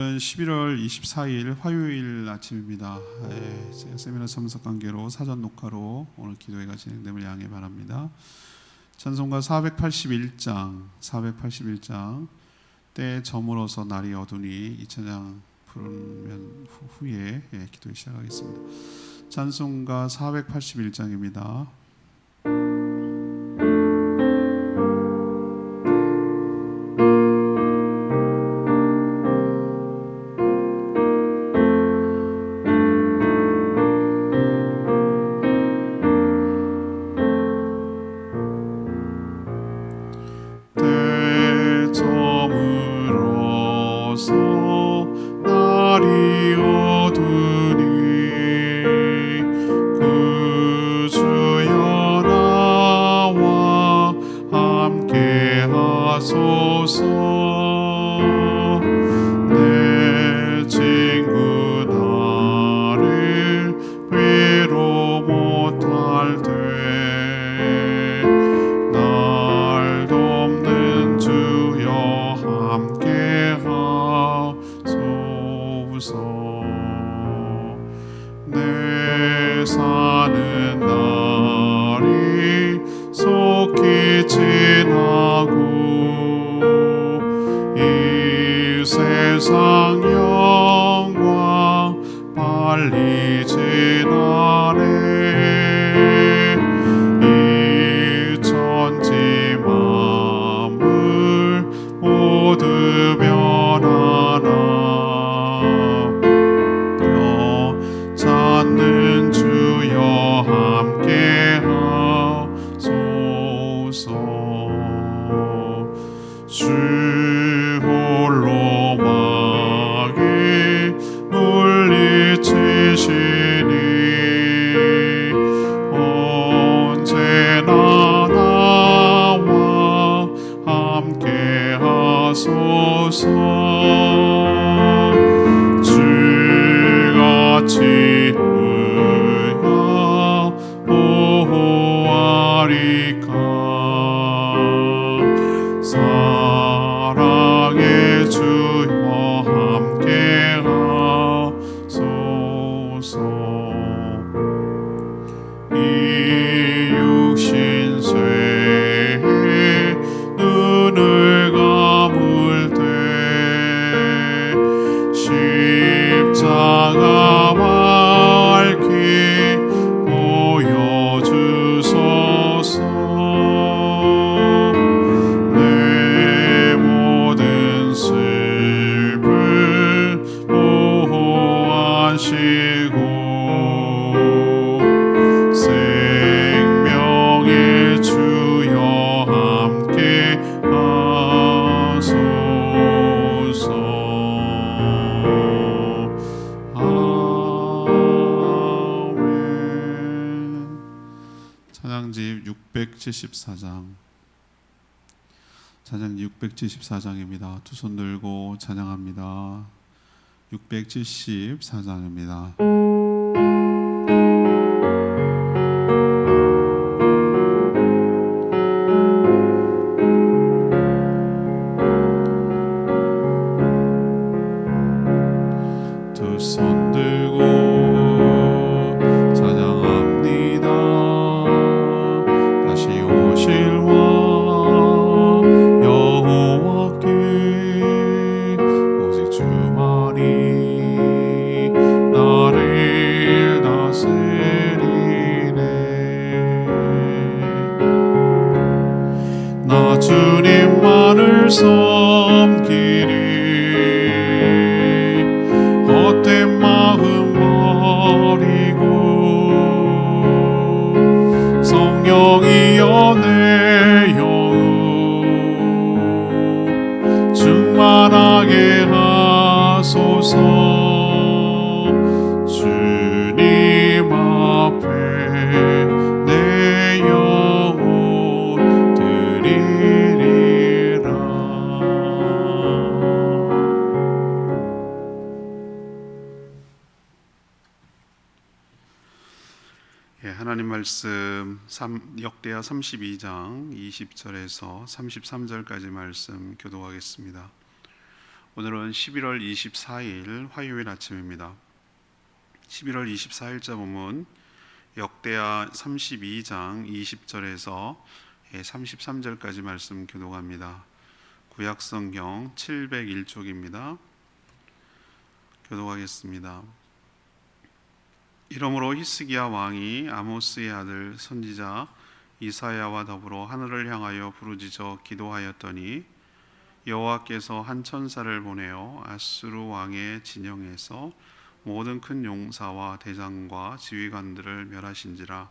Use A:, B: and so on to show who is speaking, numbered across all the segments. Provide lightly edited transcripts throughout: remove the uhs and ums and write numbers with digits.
A: 11월 24일 화요일 아침입니다. 세미나 참석 관계로 사전 녹화로 오늘 기도회가 진행됨을 양해 바랍니다. 찬송가 481장 때에 저물어서 날이 어두니 이 찬양 부르면 후에 기도회 시작하겠습니다. 찬송가 481장입니다.
B: 내 사는 날이 속히 지나고 이 세상 영광 빨리 지나네. 이 천지 만물 모두 변하나 찾는 주여 함께 하소서. 주 홀로 마귀 물리치시니 언제나 나와 함께 하소서. 주같이 우리가 보호하리까. 사랑의 주여 함께 하소서. 이 육신 쇠에 눈을 감을 때 십자가 밝히 보여주소서. 내 모든 슬픔 보호하시고 생명의 주여 함께 하소서. 찬양집 674장, 찬양 674장입니다. 두 손 들고 찬양합니다. 674장입니다. 두 손 들고 찬양합니다. 다시 오실 왕 여호와께 오직 주만이 나를 다스리네. 나 주님만을 섬기리. 헛된 마음 버리고 성령이여 내 영혼 충만하게 하소서. 주님 앞에 내 영혼 드리리라. 하나님 말씀 역대하 32장 20절에서 33절까지 말씀 교독하겠습니다.
A: 오늘은 11월 24일 화요일 아침입니다. 11월 24일자 본문 역대하 32장 20절에서 33절까지 말씀 교독합니다. 구약성경 701쪽입니다. 교독하겠습니다. 이러므로 히스기야 왕이 아모스의 아들 선지자 이사야와 더불어 하늘을 향하여 부르짖어 기도하였더니 여호와께서 한 천사를 보내어 아수르 왕의 진영에서 모든 큰 용사와 대장과 지휘관들을 멸하신지라.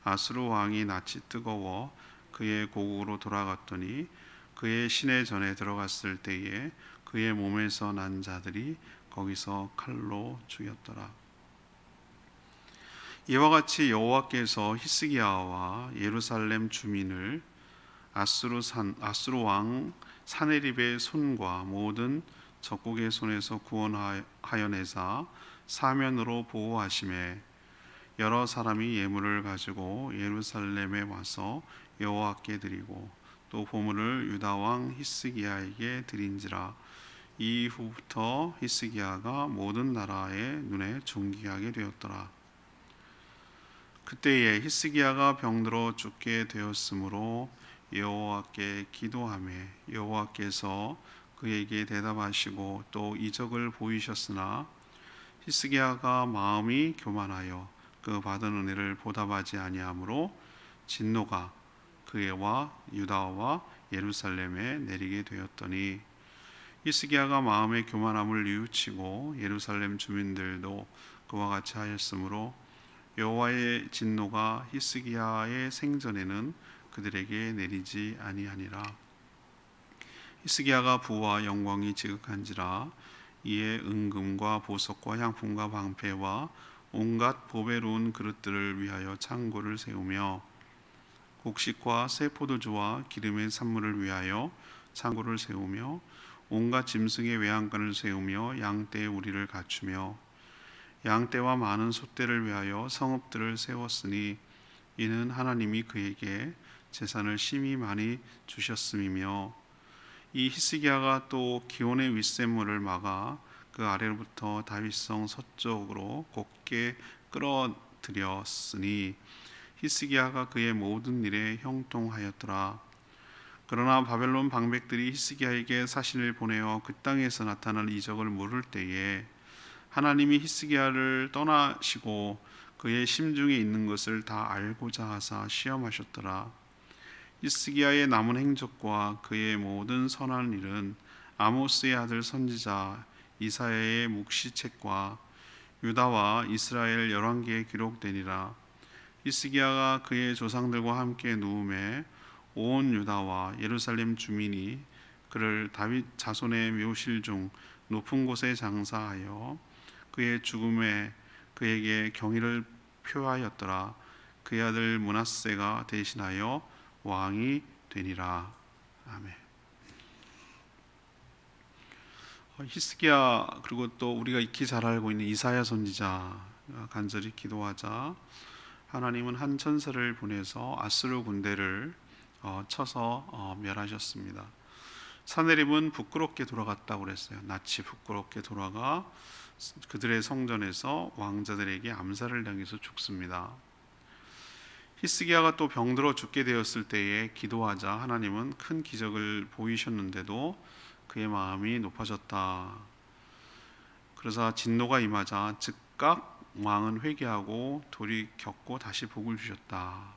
A: 아수르 왕이 낯이 뜨거워 그의 고국으로 돌아갔더니 그의 시내 전에 들어갔을 때에 그의 몸에서 난 자들이 거기서 칼로 죽였더라. 이와 같이 여호와께서 히스기야와 예루살렘 주민을 아수르 왕 사네립의 손과 모든 적국의 손에서 구원하여 내사 사면으로 보호하심에 여러 사람이 예물을 가지고 예루살렘에 와서 여호와께 드리고 또 보물을 유다 왕 히스기야에게 드린지라. 이후부터 히스기야가 모든 나라의 눈에 존귀하게 되었더라. 그때에 히스기야가 병들어 죽게 되었으므로 여호와께 기도하매 여호와께서 그에게 대답하시고 또 이적을 보이셨으나 히스기야가 마음이 교만하여 그 받은 은혜를 보답하지 아니하므로 진노가 그와 유다와 예루살렘에 내리게 되었더니 히스기야가 마음의 교만함을 뉘우치고 예루살렘 주민들도 그와 같이 하였으므로 여호와의 진노가 히스기야의 생전에는 그들에게 내리지 아니하니라. 히스기야가 부와 영광이 지극한지라. 이에 은금과 보석과 향품과 방패와 온갖 보배로운 그릇들을 위하여 창고를 세우며 곡식과 새 포도주와 기름의 산물을 위하여 창고를 세우며 온갖 짐승의 외양간을 세우며 양떼의 우리를 갖추며 양떼와 많은 소떼를 위하여 성읍들을 세웠으니 이는 하나님이 그에게 재산을 심히 많이 주셨음이며 이 히스기야가 또 기온의 윗샘물을 막아 그 아래로부터 다윗성 서쪽으로 곱게 끌어들였으니 히스기야가 그의 모든 일에 형통하였더라. 그러나 바벨론 방백들이 히스기야에게 사신을 보내어 그 땅에서 나타난 이적을 물을 때에 하나님이 히스기야를 떠나시고 그의 심중에 있는 것을 다 알고자 하사 시험하셨더라. 히스기야의 남은 행적과 그의 모든 선한 일은 아모스의 아들 선지자 이사야의 묵시책과 유다와 이스라엘 열왕기에 기록되니라. 히스기야가 그의 조상들과 함께 누움에 온 유다와 예루살렘 주민이 그를 다윗 자손의 묘실 중 높은 곳에 장사하여 그의 죽음에 그에게 경의를 표하였더라. 그의 아들 므낫세가 대신하여 왕이 되니라. 아멘. 히스기야 그리고 또 우리가 익히 잘 알고 있는 이사야 선지자 간절히 기도하자 하나님은 한 천사를 보내서 아수르 군대를 쳐서 멸하셨습니다. 사네립은 부끄럽게 돌아갔다고 그랬어요. 낯이 부끄럽게 돌아가 그들의 성전에서 왕자들에게 암살을 당해서 죽습니다. 히스기야가 또 병들어 죽게 되었을 때에 기도하자 하나님은 큰 기적을 보이셨는데도 그의 마음이 높아졌다. 그러자 진노가 임하자 즉각 왕은 회개하고 돌이켰고 다시 복을 주셨다.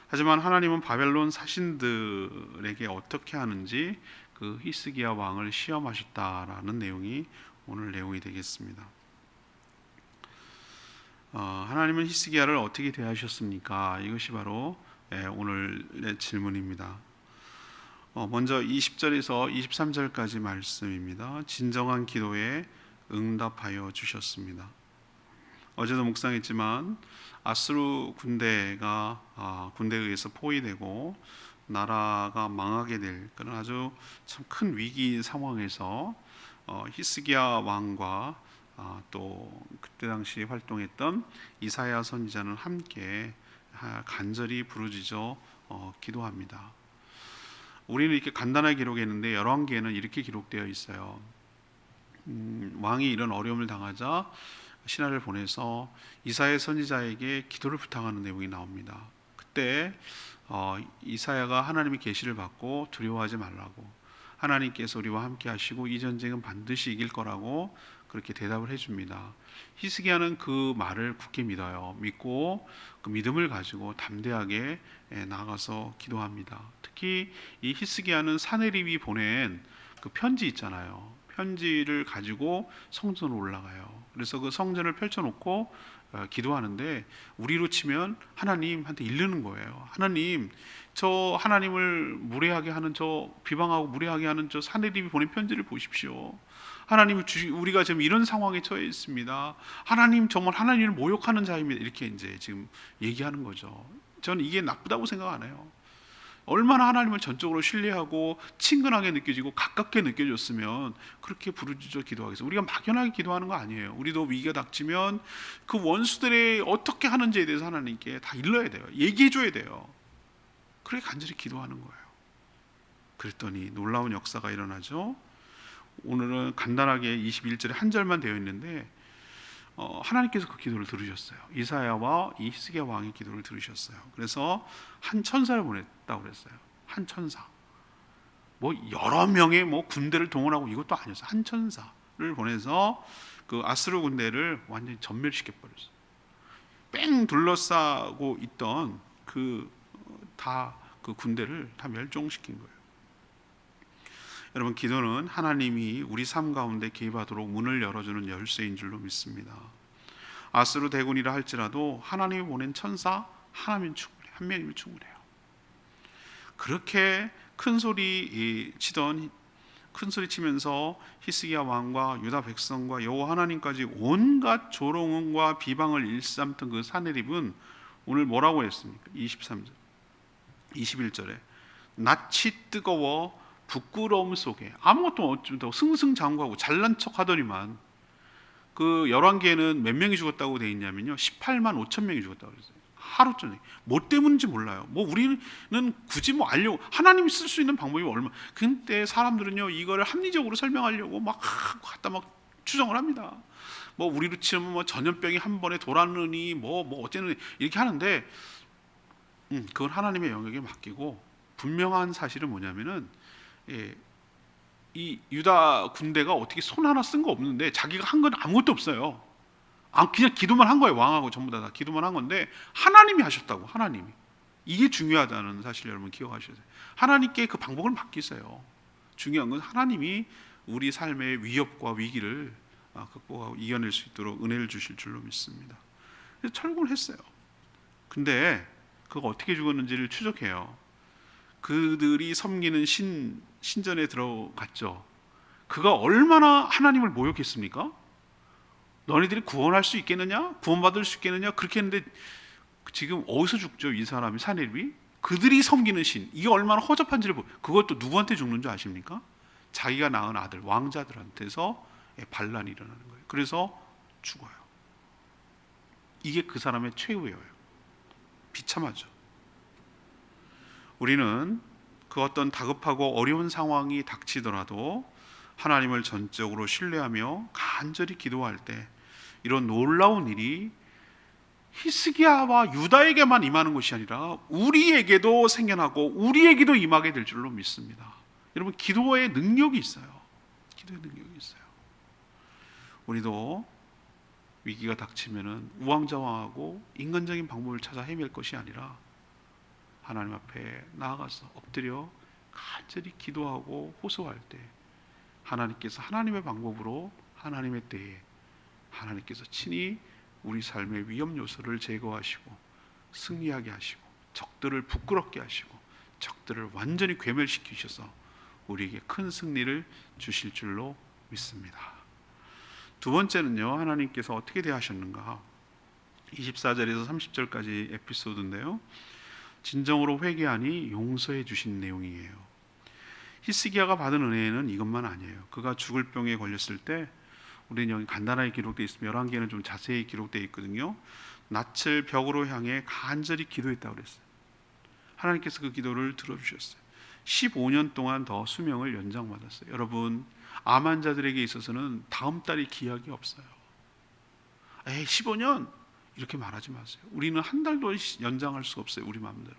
A: 하지만 하나님은 바벨론 사신들에게 어떻게 하는지 그 히스기야 왕을 시험하셨다라는 내용이 오늘 내용이 되겠습니다. 하나님은 히스기야를 어떻게 대하셨습니까? 이것이 바로 오늘의 질문입니다. 먼저 20절에서 23절까지 말씀입니다. 진정한 기도에 응답하여 주셨습니다. 어제도 묵상했지만 아수르 군대가 군대에 의해서 포위되고 나라가 망하게 될 그런 아주 참 큰 위기 상황에서 히스기야 왕과 또 그때 당시 활동했던 이사야 선지자는 함께 간절히 부르짖어 기도합니다. 우리는 이렇게 간단하게 기록했는데 열왕기에는 이렇게 기록되어 있어요. 왕이 이런 어려움을 당하자 신하를 보내서 이사야 선지자에게 기도를 부탁하는 내용이 나옵니다. 그때 이사야가 하나님의 계시를 받고 두려워하지 말라고, 하나님께서 우리와 함께 하시고 이 전쟁은 반드시 이길 거라고 그렇게 대답을 해줍니다. 히스기야는 그 말을 굳게 믿어요. 믿고 그 믿음을 가지고 담대하게 나가서 기도합니다. 특히 이 히스기야는 사네립이 보낸 그 편지 있잖아요. 편지를 가지고 성전으로 올라가요. 그래서 그 성전을 펼쳐놓고 기도하는데, 우리로 치면 하나님한테 이르는 거예요. 하나님, 저 하나님을 무례하게 하는, 저 비방하고 무례하게 하는 저 사내립이 보낸 편지를 보십시오. 하나님, 우리가 지금 이런 상황에 처해 있습니다. 하나님, 정말 하나님을 모욕하는 자입니다. 이렇게 이제 지금 얘기하는 거죠. 저는 이게 나쁘다고 생각 안 해요. 얼마나 하나님을 전적으로 신뢰하고 친근하게 느껴지고 가깝게 느껴졌으면 그렇게 부르짖어 기도하겠어요. 우리가 막연하게 기도하는 거 아니에요. 우리도 위기가 닥치면 그 원수들이 어떻게 하는지에 대해서 하나님께 다 일러야 돼요. 얘기해 줘야 돼요. 그렇게 간절히 기도하는 거예요. 그랬더니 놀라운 역사가 일어나죠. 오늘은 간단하게 21절에 한 절만 되어 있는데 하나님께서 그 기도를 들으셨어요. 이사야와 이 히스기야 왕의 기도를 들으셨어요. 그래서 한 천사를 보냈다고 그랬어요. 한 천사. 뭐 여러 명의 뭐 군대를 동원하고 이것도 아니었어요. 한 천사를 보내서 그 아스루 군대를 완전히 전멸시켜 버렸어요. 뺑 둘러싸고 있던 그 군대를 다 멸종시킨 거예요. 여러분, 기도는 하나님이 우리 삶 가운데 개입하도록 문을 열어주는 열쇠인 줄로 믿습니다. 아스루 대군이라 할지라도 하나님이 보낸 천사 하나면 충분해요. 한 명이면 충분해요. 그렇게 큰 소리 치면서 히스기야 왕과 유다 백성과 여호와 하나님까지 온갖 조롱과 비방을 일삼던 그 사네립은 오늘 뭐라고 했습니까? 23절 21절에 낯이 뜨거워 부끄러움 속에, 아무것도 어쩌다고 승승장구하고 잘난 척하더니만, 그 열왕기에는 몇 명이 죽었다고 돼 있냐면요, 18만 5천 명이 죽었다고 그랬어요. 하루 전에. 뭐 때문인지 몰라요. 뭐 우리는 굳이 뭐 알려고, 하나님이 쓸 수 있는 방법이 얼마. 근데 사람들은요, 이거를 합리적으로 설명하려고 막 갖다 막 추정을 합니다. 뭐 우리로 치면 뭐 전염병이 한 번에 돌았느니 뭐 어쨌든 이렇게 하는데, 그건 하나님의 영역에 맡기고, 분명한 사실은 뭐냐면은, 이 유다 군대가 어떻게 손 하나 쓴 거 없는데 자기가 한 건 아무것도 없어요. 그냥 기도만 한 거예요. 왕하고 전부 다 기도만 한 건데 하나님이 하셨다고. 하나님이. 이게 중요하다는 사실 여러분 기억하셔야 돼요. 하나님께 그 방법을 맡기세요. 중요한 건 하나님이 우리 삶의 위협과 위기를 극복하고 이겨낼 수 있도록 은혜를 주실 줄로 믿습니다. 그래서 철군을 했어요. 근데 그가 어떻게 죽었는지를 추적해요. 그들이 섬기는 신전에 들어갔죠. 그가 얼마나 하나님을 모욕했습니까? 너희들이 구원할 수 있겠느냐? 구원받을 수 있겠느냐? 그렇게 했는데 지금 어디서 죽죠? 이 사람이, 사네립이? 그들이 섬기는 신, 이게 얼마나 허접한지를 그것도 누구한테 죽는 줄 아십니까? 자기가 낳은 아들, 왕자들한테서 반란이 일어나는 거예요. 그래서 죽어요. 이게 그 사람의 최후예요. 비참하죠. 우리는 그 어떤 다급하고 어려운 상황이 닥치더라도 하나님을 전적으로 신뢰하며 간절히 기도할 때 이런 놀라운 일이 히스기야와 유다에게만 임하는 것이 아니라 우리에게도 생겨나고 우리에게도 임하게 될 줄로 믿습니다. 여러분, 기도의 능력이 있어요. 기도의 능력이 있어요. 우리도 위기가 닥치면은 우왕좌왕하고 인간적인 방법을 찾아 헤맬 것이 아니라 하나님 앞에 나아가서 엎드려 간절히 기도하고 호소할 때 하나님께서 하나님의 방법으로 하나님의 때에 하나님께서 친히 우리 삶의 위험 요소를 제거하시고 승리하게 하시고 적들을 부끄럽게 하시고 적들을 완전히 괴멸시키셔서 우리에게 큰 승리를 주실 줄로 믿습니다. 두 번째는요, 하나님께서 어떻게 대하셨는가? 24절에서 30절까지 에피소드인데요, 진정으로 회개하니 용서해 주신 내용이에요. 히스기야가 받은 은혜는 이것만 아니에요. 그가 죽을 병에 걸렸을 때, 우리는 여기 간단하게 기록되어 있으면 11개는 좀 자세히 기록되어 있거든요. 낯을 벽으로 향해 간절히 기도했다고 그랬어요. 하나님께서 그 기도를 들어주셨어요. 15년 동안 더 수명을 연장받았어요. 여러분, 암 환자들에게 있어서는 다음 달이 기약이 없어요. 15년 이렇게 말하지 마세요. 우리는 한 달도 연장할 수 없어요. 우리 마음대로.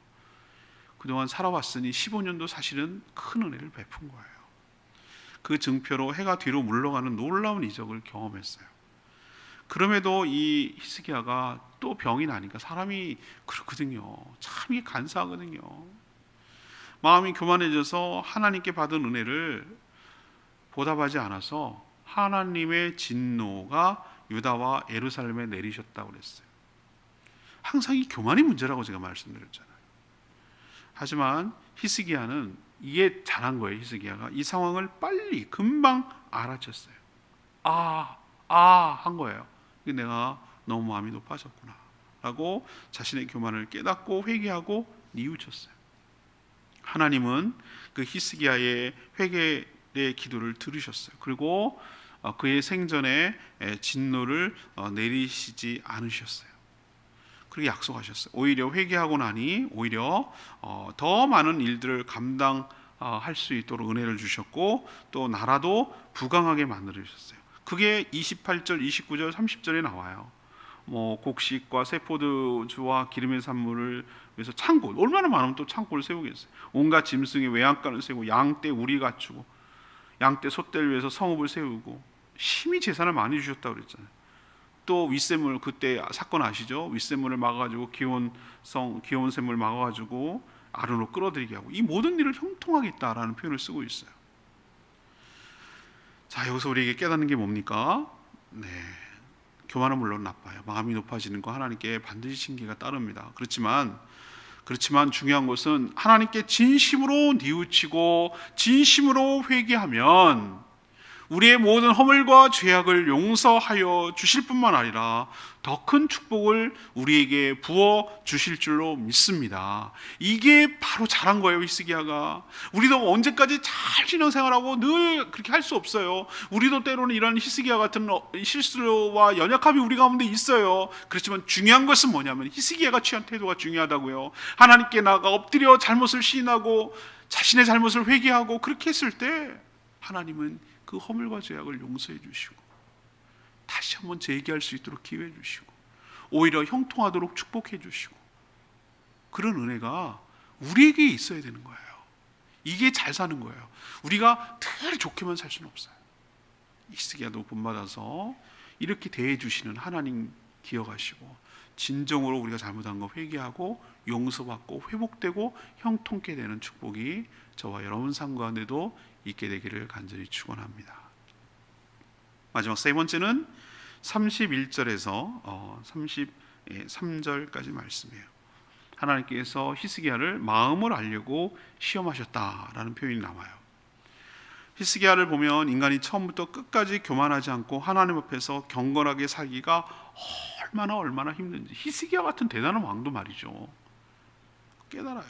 A: 그동안 살아왔으니 15년도 사실은 큰 은혜를 베푼 거예요. 그 증표로 해가 뒤로 물러가는 놀라운 이적을 경험했어요. 그럼에도 이 히스기야가 또 병이 나니까 사람이 그렇거든요. 참 이게 간사하거든요. 마음이 교만해져서 하나님께 받은 은혜를 보답하지 않아서 하나님의 진노가 유다와 예루살렘에 내리셨다고 그랬어요. 항상 이 교만이 문제라고 제가 말씀드렸잖아요. 하지만 히스기야는 이게 잘한 거예요. 히스기야가 이 상황을 빨리 금방 알아챘어요. 한 거예요. 내가 너무 마음이 높아졌구나 라고 자신의 교만을 깨닫고 회개하고 뉘우쳤어요. 하나님은 그 히스기야의 회개의 기도를 들으셨어요. 그리고 그의 생전에 진노를 내리시지 않으셨어요. 그렇게 약속하셨어요. 오히려 회개하고 나니 오히려 더 많은 일들을 감당할 수 있도록 은혜를 주셨고 또 나라도 부강하게 만들어주셨어요. 그게 28절, 29절, 30절에 나와요. 곡식과 세포도주와 기름의 산물을 위해서 창고, 얼마나 많으면 또 창고를 세우겠어요. 온갖 짐승의 외양간을 세우고 양떼 우리 갖추고 양떼 소떼를 위해서 성읍을 세우고 심히 재산을 많이 주셨다고 그랬잖아요. 또 윗샘물, 그때 사건 아시죠? 윗샘물을 막아가지고 기온 샘물 막아가지고 아론으로 끌어들이게 하고 이 모든 일을 형통하게 했다라는 표현을 쓰고 있어요. 자, 여기서 우리에게 깨닫는 게 뭡니까? 교만은 물론 나빠요. 마음이 높아지는 거 하나님께 반드시 징계가 따릅니다. 그렇지만 중요한 것은 하나님께 진심으로 뉘우치고 진심으로 회개하면 우리의 모든 허물과 죄악을 용서하여 주실 뿐만 아니라 더 큰 축복을 우리에게 부어 주실 줄로 믿습니다. 이게 바로 잘한 거예요. 히스기야가. 우리도 언제까지 잘 신앙생활하고 늘 그렇게 할 수 없어요. 우리도 때로는 이런 히스기야 같은 실수와 연약함이 우리 가운데 있어요. 그렇지만 중요한 것은 뭐냐면 히스기야가 취한 태도가 중요하다고요. 하나님께 나아가 엎드려 잘못을 시인하고 자신의 잘못을 회개하고 그렇게 했을 때 하나님은 그 허물과 죄악을 용서해 주시고 다시 한번 재기할 수 있도록 기회 주시고 오히려 형통하도록 축복해 주시고 그런 은혜가 우리에게 있어야 되는 거예요. 이게 잘 사는 거예요. 우리가 늘 좋게만 살 수는 없어요. 히스기야도 본받아서 이렇게 대해 주시는 하나님 기억하시고 진정으로 우리가 잘못한 거 회개하고 용서받고 회복되고 형통케 되는 축복이 저와 여러분 삶 가운데도 있게 되기를 간절히 축원합니다. 마지막 세 번째는 31절에서 33절까지 말씀이에요. 하나님께서 히스기야를 마음을 알려고 시험하셨다라는 표현이 나와요. 히스기야를 보면 인간이 처음부터 끝까지 교만하지 않고 하나님 앞에서 경건하게 살기가 얼마나 힘든지 히스기야 같은 대단한 왕도 말이죠. 깨달아요.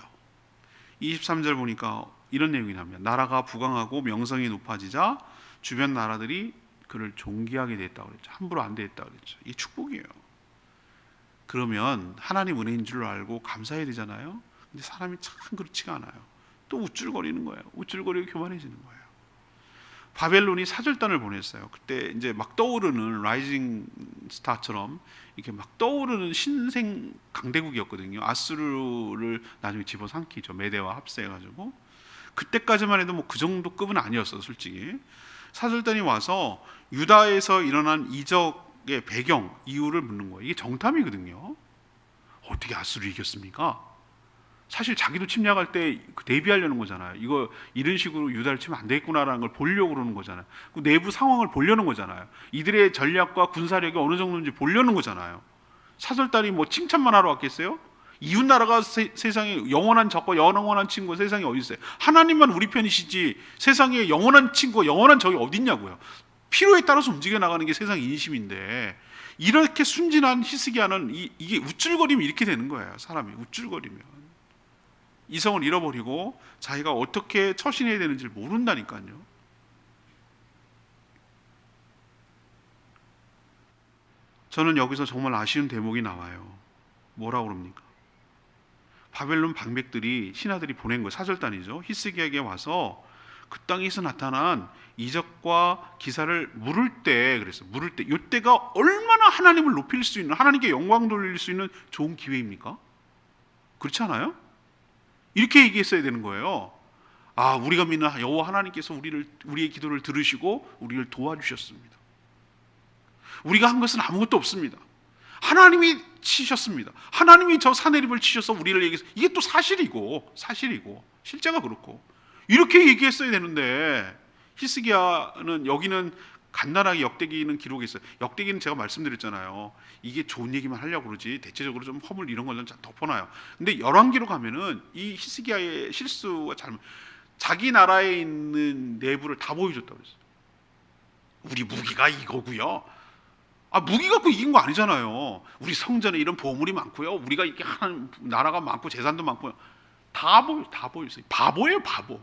A: 23절 보니까 이런 내용이 나옵니다. 나라가 부강하고 명성이 높아지자 주변 나라들이 그를 존귀하게 됐다고 그랬죠. 함부로 안 됐다고 그랬죠. 이게 축복이에요. 그러면 하나님 은혜인 줄 알고 감사해야 되잖아요. 근데 사람이 참 그렇지가 않아요. 또 우쭐거리는 거예요. 우쭐거리고 교만해지는 거예요. 바벨론이 사절단을 보냈어요. 그때 이제 막 떠오르는 라이징 스타처럼 이렇게 막 떠오르는 신생 강대국이었거든요. 아수르를 나중에 집어삼키죠. 메대와 합세해가지고 그때까지만 해도 뭐 그 정도 급은 아니었어요. 솔직히 사절단이 와서 유다에서 일어난 이적의 배경 이유를 묻는 거예요. 이게 정탐이거든요. 어떻게 아수르 이겼습니까? 사실 자기도 침략할 때 대비하려는 거잖아요. 이거 이런 식으로 유다를 치면 안 되겠구나라는 걸 보려고 그러는 거잖아요. 그 내부 상황을 보려는 거잖아요. 이들의 전략과 군사력이 어느 정도인지 보려는 거잖아요. 사절단이 뭐 칭찬만 하러 왔겠어요? 이웃 나라가 세상에 영원한 적과 영원한 친구가 세상에 어디 있어요? 하나님만 우리 편이시지 세상에 영원한 친구가 영원한 적이 어디 있냐고요. 필요에 따라서 움직여 나가는 게 세상 인심인데 이렇게 순진한 히스기야는 이게 우쭐거리면 이렇게 되는 거예요. 사람이 우쭐거리면 이성을 잃어버리고 자기가 어떻게 처신해야 되는지를 모른다니까요. 저는 여기서 정말 아쉬운 대목이 나와요. 뭐라고 그럽니까? 바벨론 방백들이 신하들이 보낸 거예요. 사절단이죠. 히스기야에게 와서 그 땅에서 나타난 이적과 기사를 물을 때, 그래서 물을 때, 이때가 얼마나 하나님을 높일 수 있는, 하나님께 영광 돌릴 수 있는 좋은 기회입니까? 그렇지 않아요? 이렇게 얘기했어야 되는 거예요. 아, 우리가 믿는 여호와 하나님께서 우리의 기도를 들으시고 우리를 도와주셨습니다. 우리가 한 것은 아무것도 없습니다. 하나님이 치셨습니다. 하나님이 저 사내립을 치셔서 우리를 얘기해서, 이게 또 사실이고 실제가 그렇고 이렇게 얘기했어야 되는데, 히스기야는 여기는 간단하게 역대기는 기록했어요. 역대기는 제가 말씀드렸잖아요. 이게 좋은 얘기만 하려고 그러지 대체적으로 좀 허물 이런 걸 좀 덮어놔요. 근데 열왕기로 가면은 이 히스기야의 실수와 잘못, 자기 나라에 있는 내부를 다 보여줬다고 그랬어요. 우리 무기가 이거고요. 아, 무기 갖고 이긴 거 아니잖아요. 우리 성전에 이런 보물이 많고요. 우리가 이렇게 하는 나라가 많고 재산도 많고요. 다 보였어요. 바보예요, 바보.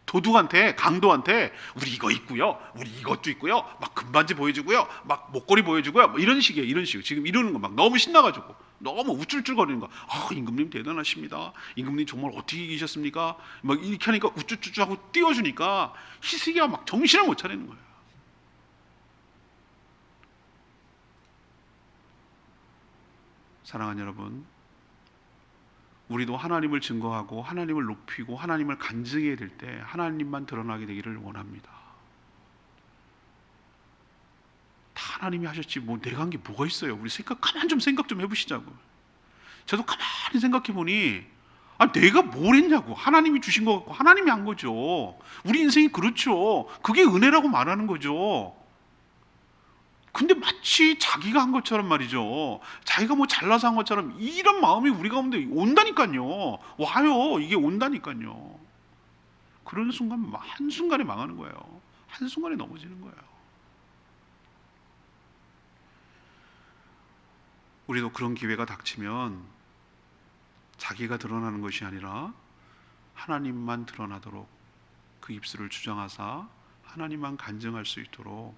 A: 도둑한테, 강도한테 우리 이거 있고요, 우리 이것도 있고요, 막 금반지 보여주고요, 막 목걸이 보여주고요, 뭐 이런 식이에요. 이런 식. 지금 이러는 거 막 너무 신나가지고 너무 우쭐쭈거리는 거. 아, 임금님 대단하십니다. 임금님 정말 어떻게 이기셨습니까? 막 이렇게 하니까 우쭈쭈쭈하고 띄워주니까 히스기야가 막 정신을 못 차리는 거예요. 사랑하는 여러분, 우리도 하나님을 증거하고 하나님을 높이고 하나님을 간증해야 될 때 하나님만 드러나게 되기를 원합니다. 다 하나님이 하셨지 뭐 내가 한 게 뭐가 있어요. 우리 가만 좀 생각 좀 해보시자고. 저도 가만히 생각해 보니, 아, 내가 뭘 했냐고. 하나님이 주신 거 같고 하나님이 한 거죠. 우리 인생이 그렇죠. 그게 은혜라고 말하는 거죠. 근데 마치 자기가 한 것처럼 말이죠. 자기가 뭐 잘나서 한 것처럼 이런 마음이 우리 가운데 온다니까요. 와요. 이게 온다니까요. 그런 순간 한순간에 망하는 거예요. 한순간에 넘어지는 거예요. 우리도 그런 기회가 닥치면 자기가 드러나는 것이 아니라 하나님만 드러나도록 그 입술을 주장하사 하나님만 간증할 수 있도록,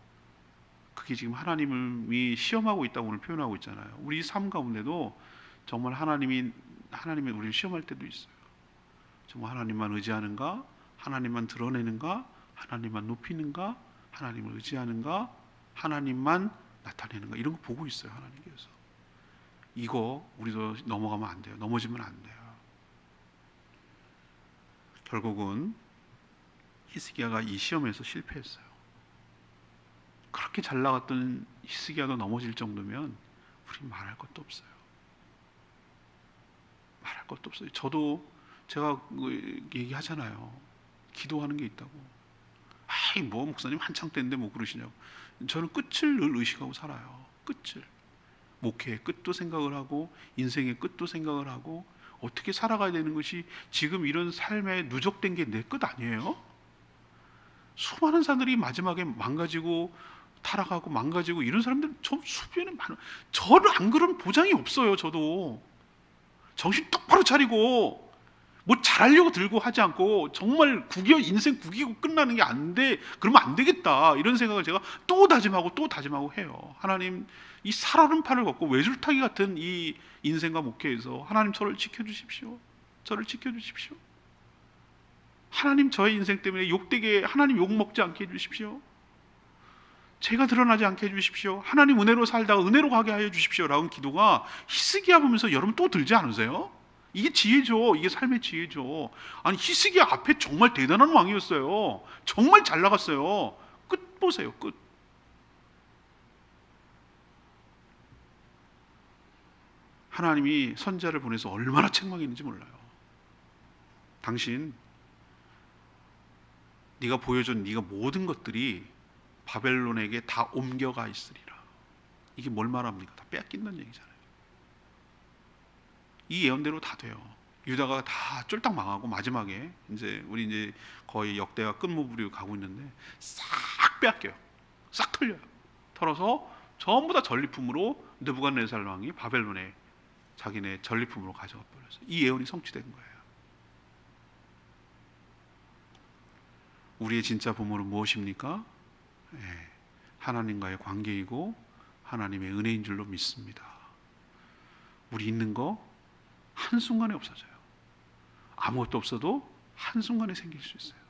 A: 그게 지금 하나님이 시험하고 있다고 오늘 표현하고 있잖아요. 우리 삶 가운데도 정말 하나님이 우리를 시험할 때도 있어요. 정말 하나님만 의지하는가, 하나님만 드러내는가, 하나님만 높이는가, 하나님을 의지하는가, 하나님만 나타내는가, 이런 거 보고 있어요. 하나님께서. 이거 우리도 넘어가면 안 돼요. 넘어지면 안 돼요. 결국은 히스기야가 이 시험에서 실패했어요. 그렇게 잘 나갔던 히스기야도 넘어질 정도면 우리 말할 것도 없어요. 말할 것도 없어요. 저도 제가 얘기하잖아요. 기도하는 게 있다고. 아이, 뭐 목사님 한창 때인데 뭐 그러시냐고. 저는 끝을 늘 의식하고 살아요. 끝을. 목회의 끝도 생각을 하고 인생의 끝도 생각을 하고 어떻게 살아가야 되는 것이, 지금 이런 삶에 누적된 게 내 끝 아니에요? 수많은 사람들이 마지막에 망가지고 타락하고 망가지고 이런 사람들은 주변에 많아요. 저는 안 그런 보장이 없어요. 저도 정신 똑바로 차리고 뭐 잘하려고 들고 하지 않고 정말 인생 구기고 끝나는 게 안 돼. 그러면 안 되겠다. 이런 생각을 제가 또 다짐하고 해요. 하나님, 이 살얼음 판을 걷고 외줄타기 같은 이 인생과 목회에서 하나님 저를 지켜주십시오. 저를 지켜주십시오. 하나님 저의 인생 때문에 욕되게, 하나님 욕먹지 않게 해주십시오. 제가 드러나지 않게 해주십시오. 하나님 은혜로 살다가 은혜로 가게 하여 주십시오. 라는 기도가 히스기야 보면서 여러분 또 들지 않으세요? 이게 지혜죠. 이게 삶의 지혜죠. 아니, 히스기야 앞에 정말 대단한 왕이었어요. 정말 잘 나갔어요. 끝 보세요. 끝. 하나님이 선지자를 보내서 얼마나 책망했는지 몰라요. 당신, 네가 보여준 네가 모든 것들이 바벨론에게 다 옮겨가 있으리라. 이게 뭘 말합니까? 다 빼앗긴다는 얘기잖아요. 이 예언대로 다 돼요. 유다가 다 쫄딱 망하고 마지막에 우리 거의 역대가 끝무부리로 가고 있는데 싹 빼앗겨요. 싹 털려요. 털어서 전부 다 전리품으로 느부갓네살 왕이 바벨론에 자기네 전리품으로 가져가 버렸어요. 이 예언이 성취된 거예요. 우리의 진짜 보물은 무엇입니까? 하나님과의 관계이고 하나님의 은혜인 줄로 믿습니다. 우리 있는 거 한순간에 없어져요. 아무것도 없어도 한순간에 생길 수 있어요.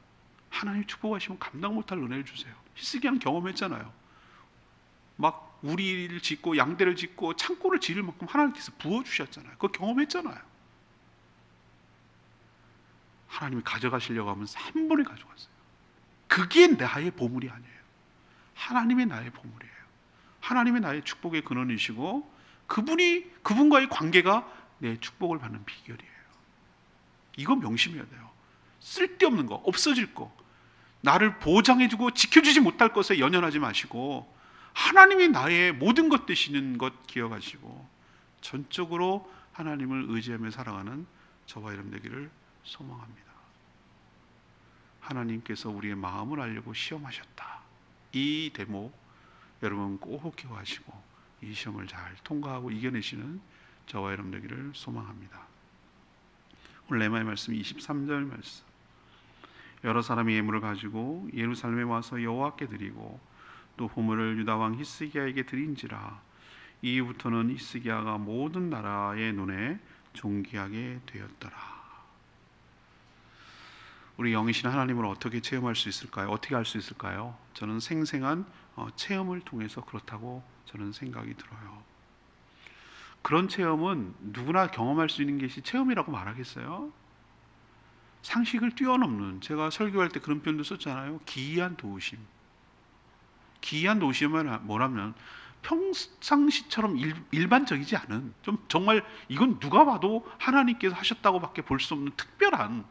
A: 하나님 축복하시면 감당 못할 은혜를 주세요. 히스기야는 경험했잖아요. 막 우리를 짓고 양대를 짓고 창고를 지을 만큼 하나님께서 부어주셨잖아요. 그거 경험했잖아요. 하나님이 가져가시려고 하면 한 번에 가져갔어요. 그게 나의 보물이 아니에요. 하나님의 나의 보물이에요. 하나님의 나의 축복의 근원이시고 그분과의 관계가 내 축복을 받는 비결이에요. 이거 명심해야 돼요. 쓸데없는 거, 없어질 거, 나를 보장해주고 지켜주지 못할 것에 연연하지 마시고 하나님이 나의 모든 것 되시는 것 기억하시고 전적으로 하나님을 의지하며 살아가는 저와 여러분 되기를 소망합니다. 하나님께서 우리의 마음을 알려고 시험하셨다. 이 대목 여러분 꼭 기억하시고 이 시험을 잘 통과하고 이겨내시는 저와 여러분 되기를 소망합니다. 오늘 레마의 말씀 23절 말씀. 여러 사람이 예물을 가지고 예루살렘에 와서 여호와께 드리고 또 보물을 유다 왕 히스기야에게 드린지라. 이후부터는 히스기야가 모든 나라의 눈에 존귀하게 되었더라. 우리 영이신 하나님을 어떻게 체험할 수 있을까요? 어떻게 알 수 있을까요? 저는 생생한 체험을 통해서 그렇다고 저는 생각이 들어요. 그런 체험은 누구나 경험할 수 있는 것이 체험이라고 말하겠어요? 상식을 뛰어넘는, 제가 설교할 때 그런 표현도 썼잖아요. 기이한 도우심. 기이한 도우심은 뭐라면 평상시처럼 일반적이지 않은, 좀 정말 이건 누가 봐도 하나님께서 하셨다고밖에 볼 수 없는 특별한,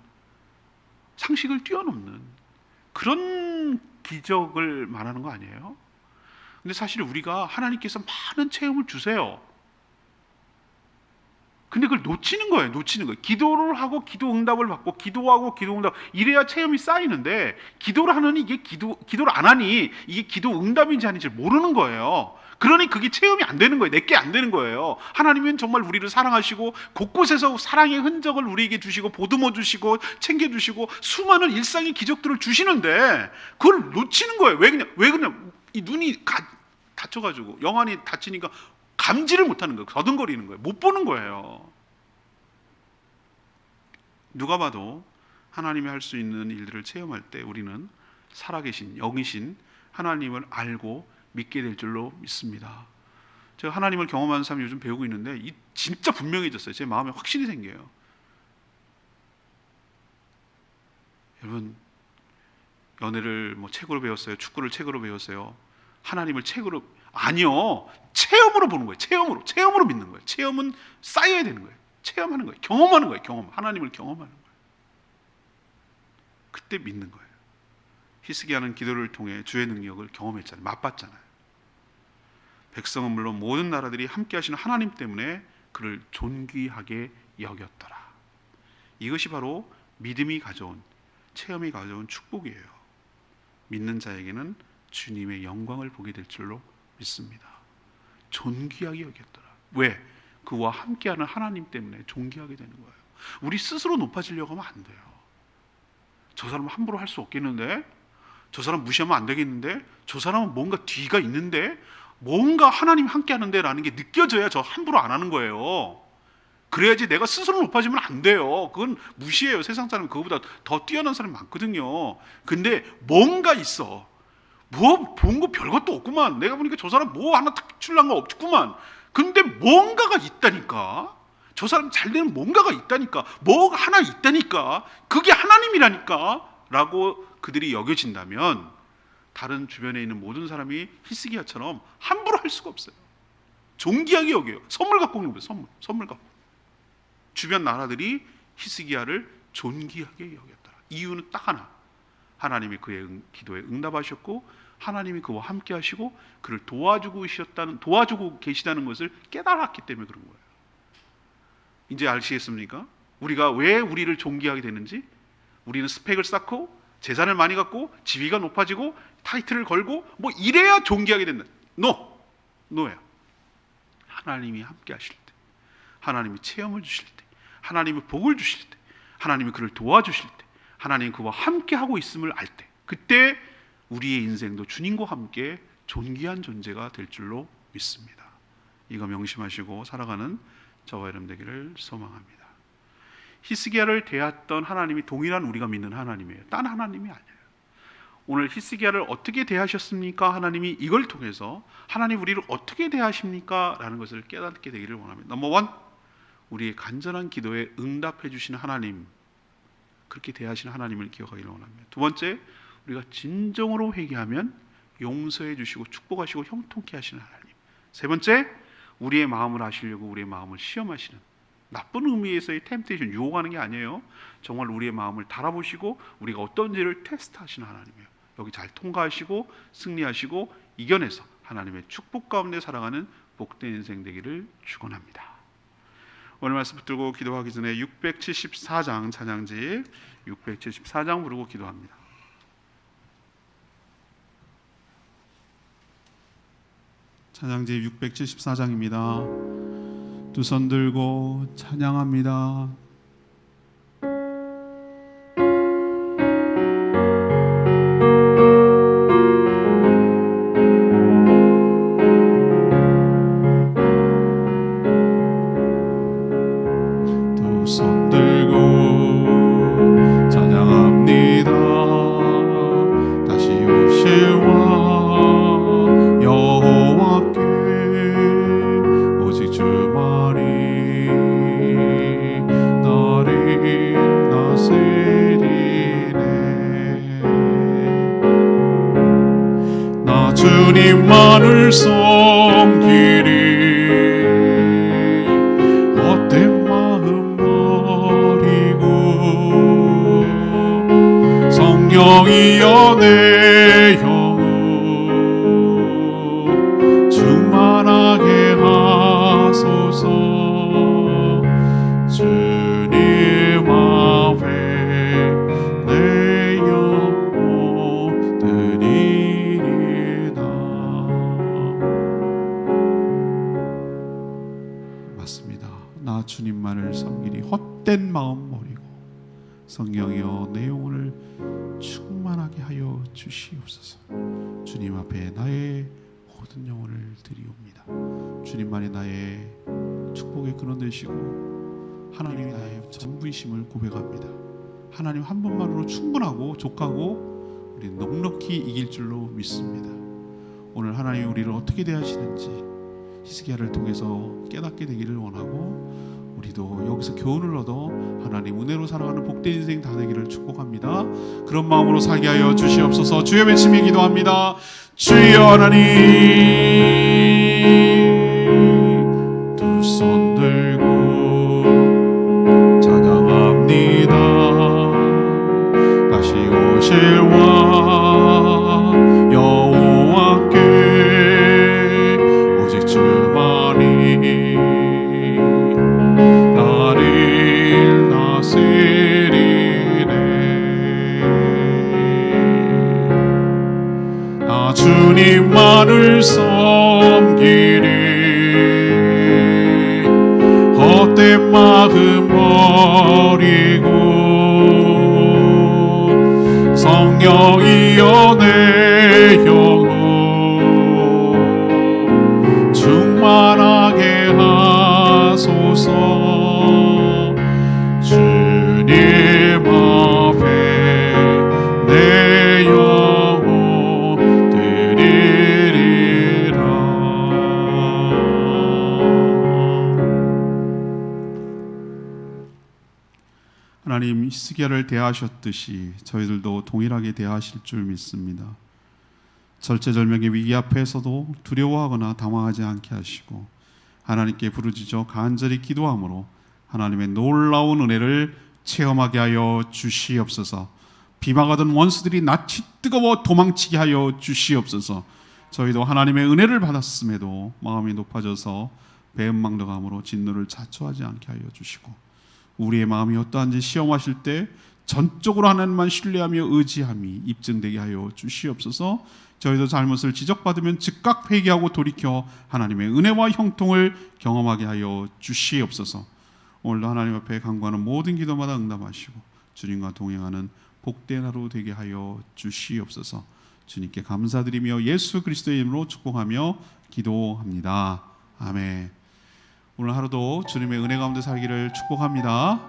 A: 상식을 뛰어넘는 그런 기적을 말하는 거 아니에요? 근데 사실 우리가 하나님께서 많은 체험을 주세요. 근데 그걸 놓치는 거예요. 기도를 하고 기도 응답을 받고 기도하고 기도 응답, 이래야 체험이 쌓이는데 기도를 하느니 이게 기도를 안 하니 이게 기도 응답인지 아닌지 모르는 거예요. 그러니 그게 체험이 안 되는 거예요. 내게 안 되는 거예요. 하나님은 정말 우리를 사랑하시고 곳곳에서 사랑의 흔적을 우리에게 주시고 보듬어 주시고 챙겨 주시고 수많은 일상의 기적들을 주시는데 그걸 놓치는 거예요. 왜 그러냐? 이 눈이 다쳐가지고 영안이 다치니까 감지를 못하는 거예요. 더듬거리는 거예요. 못 보는 거예요. 누가 봐도 하나님이 할 수 있는 일들을 체험할 때 우리는 살아계신 영이신 하나님을 알고 믿게 될 줄로 믿습니다. 제가 하나님을 경험하는 사람이 요즘 배우고 있는데 이 진짜 분명해졌어요. 제 마음에 확신이 생겨요. 여러분, 연애를 책으로 배웠어요? 축구를 책으로 배웠어요? 하나님을 책으로, 아니요, 체험으로 보는 거예요. 체험으로 믿는 거예요. 체험은 쌓여야 되는 거예요. 체험하는 거예요. 경험하는 거예요. 하나님을 경험하는 거예요. 그때 믿는 거예요. 히스기야는 기도를 통해 주의 능력을 경험했잖아요. 맛봤잖아요. 백성은 물론 모든 나라들이 함께 하시는 하나님 때문에 그를 존귀하게 여겼더라. 이것이 바로 믿음이 가져온, 체험이 가져온 축복이에요. 믿는 자에게는 주님의 영광을 보게 될 줄로 믿습니다. 존귀하게 여겼더라. 왜? 그와 함께하는 하나님 때문에 존귀하게 되는 거예요. 우리 스스로 높아지려고 하면 안 돼요. 저 사람은 함부로 할 수 없겠는데, 저 사람 무시하면 안 되겠는데, 저 사람은 뭔가 뒤가 있는데, 뭔가 하나님 함께하는데 라는 게 느껴져야 저 함부로 안 하는 거예요. 그래야지 내가 스스로 높아지면 안 돼요. 그건 무시해요. 세상 사람은 그거보다 더 뛰어난 사람이 많거든요. 근데 뭔가 있어. 본 거 별것도 없구만. 내가 보니까 저 사람 뭐 하나 특출난 거 없구만. 근데 뭔가가 있다니까. 저 사람 잘 되는 뭔가가 있다니까. 뭐가 하나 있다니까. 그게 하나님이라니까 라고 그들이 여겨진다면 다른 주변에 있는 모든 사람이 히스기야처럼 함부로 할 수가 없어요. 존귀하게 여겨요. 선물 갖고 오는 거예요. 선물 갖고. 주변 나라들이 히스기야를 존귀하게 여겼더라. 이유는 딱 하나. 하나님이 그의 기도에 응답하셨고 하나님이 그와 함께 하시고 그를 도와주고 계시다는 것을 깨달았기 때문에 그런 거예요. 이제 아시겠습니까? 우리가 왜 우리를 존귀하게 되는지. 우리는 스펙을 쌓고 재산을 많이 갖고 지위가 높아지고 타이틀을 걸고 뭐 이래야 존귀하게 된다. 노야. 하나님이 함께 하실 때, 하나님이 체험을 주실 때, 하나님이 복을 주실 때, 하나님이 그를 도와주실 때, 하나님이 그와 함께 하고 있음을 알 때, 그때 우리의 인생도 주님과 함께 존귀한 존재가 될 줄로 믿습니다. 이거 명심하시고 살아가는 저와 여러분 되기를 소망합니다. 히스기야를 대했던 하나님이 동일한 우리가 믿는 하나님이에요. 딴 하나님이 아니에요. 오늘 히스기야를 어떻게 대하셨습니까? 하나님이 이걸 통해서 하나님 우리를 어떻게 대하십니까? 라는 것을 깨닫게 되기를 원합니다. 넘버 원, 우리의 간절한 기도에 응답해 주시는 하나님, 그렇게 대하시는 하나님을 기억하기를 원합니다. 두 번째, 우리가 진정으로 회개하면 용서해 주시고 축복하시고 형통케 하시는 하나님. 세 번째, 우리의 마음을 아시려고 우리의 마음을 시험하시는, 나쁜 의미에서의 템테이션, 유혹하는 게 아니에요. 정말 우리의 마음을 달아보시고 우리가 어떤지를 테스트하시는 하나님이에요. 여기 잘 통과하시고 승리하시고 이겨내서 하나님의 축복 가운데 살아가는 복된 인생 되기를 축원합니다. 오늘 말씀 붙들고 기도하기 전에 674장 찬양집 674장 부르고 기도합니다.
B: 찬양집 674장입니다. 두 손 들고 찬양합니다. 두 손 들고 찬양합니다. 다시 오실 왕 여호와께 오직 주만이 나를 다스리네. 나 주님만을 섬기리. 헛된 마음 버리고 성령이여 내 영혼 충만하게 하소서. 주님 앞에 내 영혼 드리리다. 맞습니다. 나 주님만을 섬기리. 헛된 마음 버리고 성령이여 내 영혼을 충만하게 하여 주시옵소서. 주님 앞에 나의 모든 영혼을 드리옵니다. 주님만이 나의 축복의 근원 되시고 하나님이 나의 전부이심을 고백합니다. 하나님 한 분만으로 충분하고 족하고 우리 넉넉히 이길 줄로 믿습니다. 오늘 하나님이 우리를 어떻게 대하시는지 히스기야를 통해서 깨닫게 되기를 원하고, 우리도 여기서 교훈을 얻어 하나님 은혜로 살아가는 복된 인생 다 되기를 축복합니다. 그런 마음으로 살게 하여 주시옵소서. 주여 외치며 기도합니다. 주여 하나님, 두 손 들고 찬양합니다. 다시 오실 왕 여호와께 오직 주만이 나를 다스리네. 나 주님만을 섬기리. 헛된 마음 버리고 성령이여 내 영혼 충만하게 하소서. 주님 앞에 내 영혼 드리리라. 하나님 히스기야를 대하셨듯이 저희들도 동일하게 대하실 줄 믿습니다. 절체절명의 위기 앞에서도 두려워하거나 당황하지 않게 하시고 하나님께 부르짖어 간절히 기도함으로 하나님의 놀라운 은혜를 체험하게 하여 주시옵소서. 비방하던 원수들이 낯이 뜨거워 도망치게 하여 주시옵소서. 저희도 하나님의 은혜를 받았음에도 마음이 높아져서 배은망덕함으로 진노를 자초하지 않게 하여 주시고, 우리의 마음이 어떠한지 시험하실 때 전적으로 하나님만 신뢰하며 의지함이 입증되게 하여 주시옵소서. 저희도 잘못을 지적받으면 즉각 회개하고 돌이켜 하나님의 은혜와 형통을 경험하게 하여 주시옵소서. 오늘도 하나님 앞에 간구하는 모든 기도마다 응답하시고 주님과 동행하는 복된 하루 되게 하여 주시옵소서. 주님께 감사드리며 예수 그리스도의 이름으로 축복하며 기도합니다. 아멘. 오늘 하루도 주님의 은혜 가운데 살기를 축복합니다.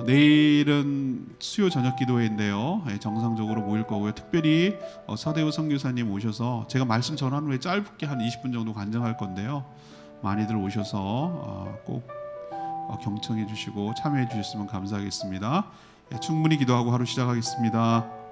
B: 내일은 수요 저녁 기도회인데요. 정상적으로 모일 거고요. 특별히 서대우 선교사님 오셔서 제가 말씀 전한 후에 짧게 한 20분 정도 간증할 건데요. 많이들 오셔서 꼭 경청해 주시고 참여해 주셨으면 감사하겠습니다. 충분히 기도하고 하루 시작하겠습니다.